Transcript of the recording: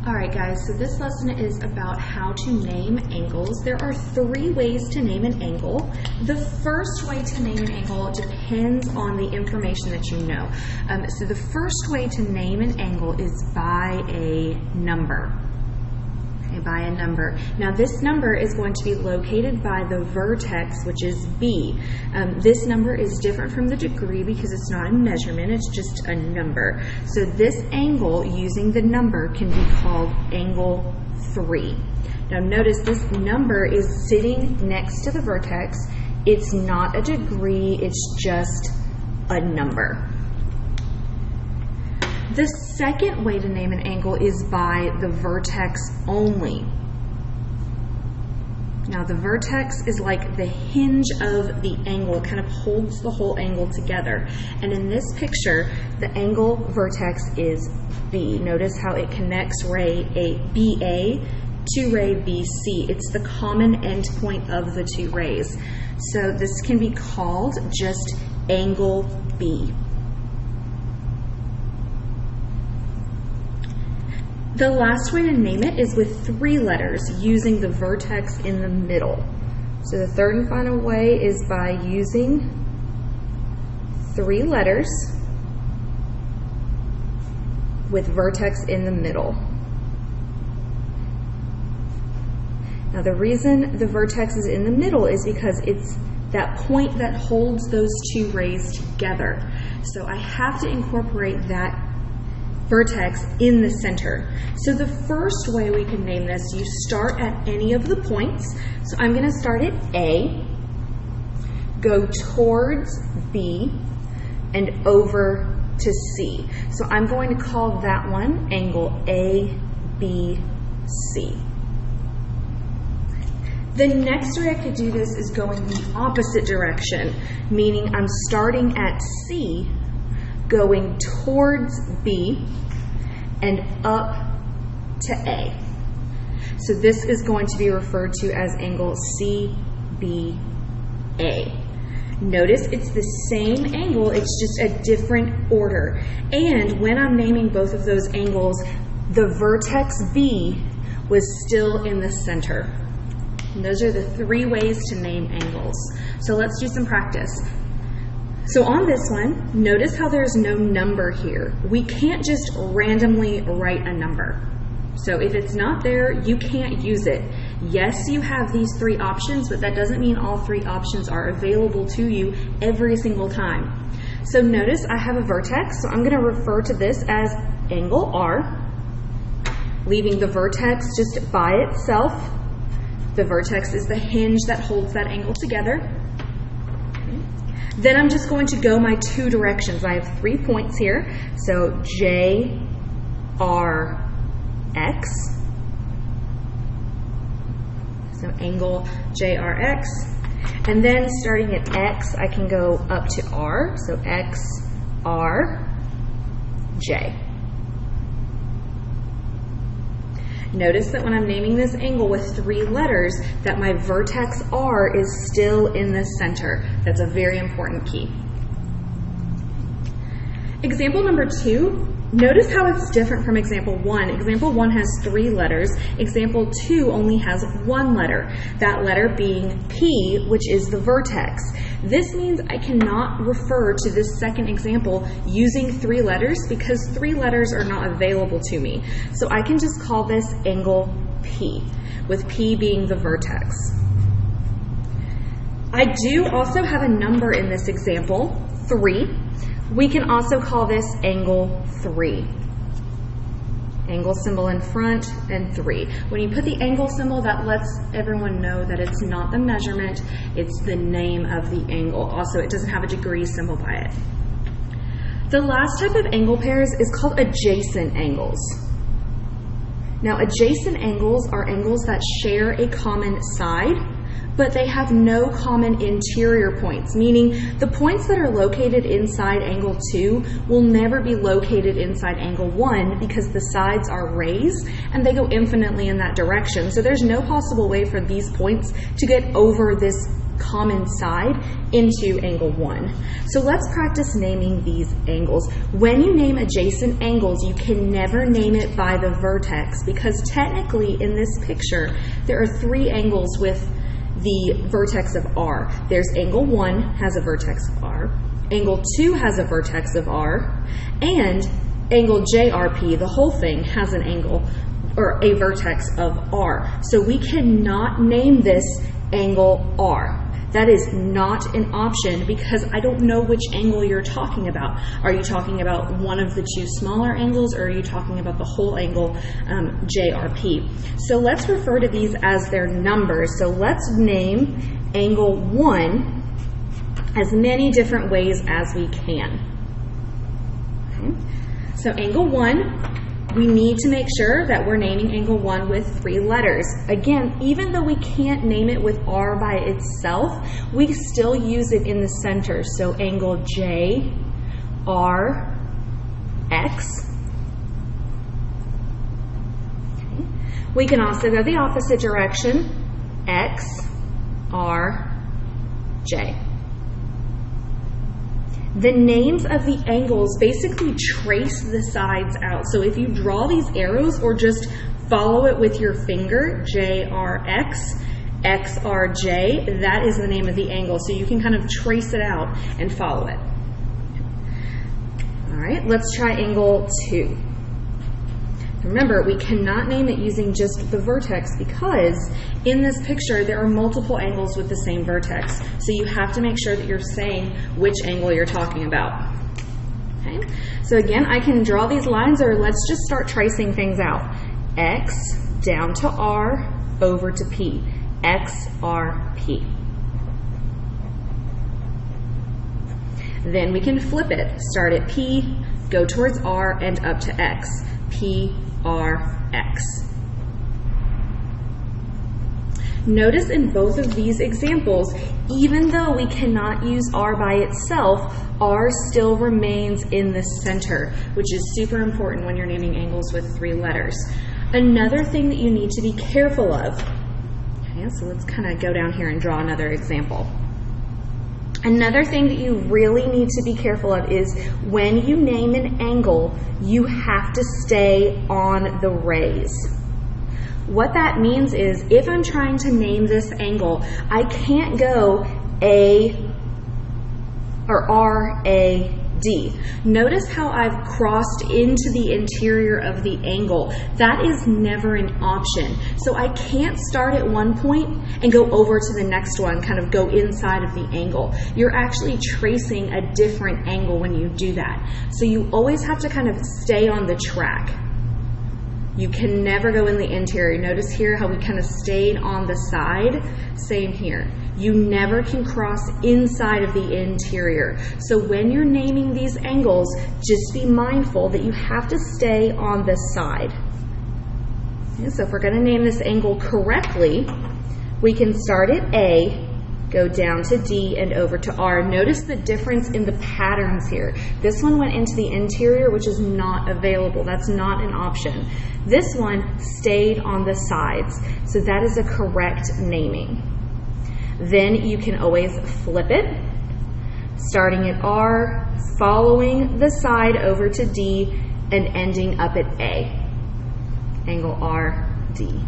Alright guys, so this lesson is about how to name angles. There are 3 ways to name an angle. The first way to name an angle depends on the information that you know. So the first way to name an angle is by a number. By a number. Now this number is going to be located by the vertex, which is B. This number is different from the degree because it's not a measurement, it's just a number. So this angle using the number can be called angle 3. Now notice this number is sitting next to the vertex. It's not a degree, it's just a number. The second way to name an angle is by the vertex only. Now the vertex is like the hinge of the angle. It kind of holds the whole angle together. And in this picture, the angle vertex is B. Notice how it connects ray BA to ray BC. It's the common endpoint of the 2 rays. So this can be called just angle B. The last way to name it is with 3 letters using the vertex in the middle. So the third and final way is by using 3 letters with vertex in the middle. Now the reason the vertex is in the middle is because it's that point that holds those 2 rays together. So I have to incorporate that vertex in the center. So the first way we can name this, you start at any of the points. So I'm going to start at A, go towards B, and over to C. So I'm going to call that one angle ABC. The next way I could do this is go in the opposite direction, meaning I'm starting at C, going towards B and up to A. So this is going to be referred to as angle CBA. Notice it's the same angle, it's just a different order. And when I'm naming both of those angles, the vertex B was still in the center. And those are the 3 ways to name angles. So let's do some practice. So on this one, notice how there's no number here. We can't just randomly write a number. So if it's not there, you can't use it. Yes, you have these 3 options, but that doesn't mean all 3 options are available to you every single time. So notice I have a vertex, so I'm going to refer to this as angle R, leaving the vertex just by itself. The vertex is the hinge that holds that angle together. Then I'm just going to go my 2 directions. I have 3 points here. So JRX. So angle JRX. And then starting at X, I can go up to R. So XRJ. Notice that when I'm naming this angle with 3 letters, that my vertex R is still in the center. That's a very important key. Example number 2, notice how it's different from example 1. Example 1 has 3 letters. Example 2 only has 1 letter, that letter being P, which is the vertex. This means I cannot refer to this second example using 3 letters because 3 letters are not available to me. So I can just call this angle P, with P being the vertex. I do also have a number in this example, 3. We can also call this angle 3. Angle symbol in front and 3. When you put the angle symbol, that lets everyone know that it's not the measurement, it's the name of the angle. Also, it doesn't have a degree symbol by it. The last type of angle pairs is called adjacent angles. Now, adjacent angles are angles that share a common side, but they have no common interior points, meaning the points that are located inside angle 2 will never be located inside angle 1 because the sides are rays and they go infinitely in that direction. So there's no possible way for these points to get over this common side into angle 1. So let's practice naming these angles. When you name adjacent angles, you can never name it by the vertex, because technically in this picture, there are 3 angles with the vertex of R. There's angle 1 has a vertex of R, angle 2 has a vertex of R, and angle JRP, the whole thing, has an angle or a vertex of R. So we cannot name this angle R. That is not an option because I don't know which angle you're talking about. Are you talking about one of the 2 smaller angles, or are you talking about the whole angle, JRP? So let's refer to these as their numbers. So let's name angle 1 as many different ways as we can. Okay. So angle 1, we need to make sure that we're naming angle 1 with 3 letters. Again, even though we can't name it with R by itself, we still use it in the center. So angle J, R, X. Okay. We can also go the opposite direction, X, R, J. The names of the angles basically trace the sides out. So if you draw these arrows or just follow it with your finger, JRX, XRJ, that is the name of the angle. So you can kind of trace it out and follow it. All right, let's try angle 2. Remember, we cannot name it using just the vertex because in this picture there are multiple angles with the same vertex. So you have to make sure that you're saying which angle you're talking about. Okay? So again, I can draw these lines, or let's just start tracing things out. X down to R over to P. X, R, P. Then we can flip it. Start at P, go towards R, and up to X. P, R, X. Notice in both of these examples, even though we cannot use R by itself, R still remains in the center, which is super important when you're naming angles with 3 letters. Another thing that you need to be careful of, okay, so let's kind of go down here and draw another example. Another thing that you really need to be careful of is when you name an angle, you have to stay on the rays. What that means is if I'm trying to name this angle, I can't go A or R, A, D. Notice how I've crossed into the interior of the angle. That is never an option. So I can't start at one point and go over to the next one, kind of go inside of the angle. You're actually tracing a different angle when you do that. So you always have to kind of stay on the track. You can never go in the interior. Notice here how we kind of stayed on the side. Same here. You never can cross inside of the interior. So when you're naming these angles, just be mindful that you have to stay on the side. Okay, so if we're going to name this angle correctly, we can start at A, go down to D, and over to R. Notice the difference in the patterns here. This one went into the interior, which is not available. That's not an option. This one stayed on the sides, so that is a correct naming. Then you can always flip it, starting at R, following the side over to D, and ending up at A. Angle R, D.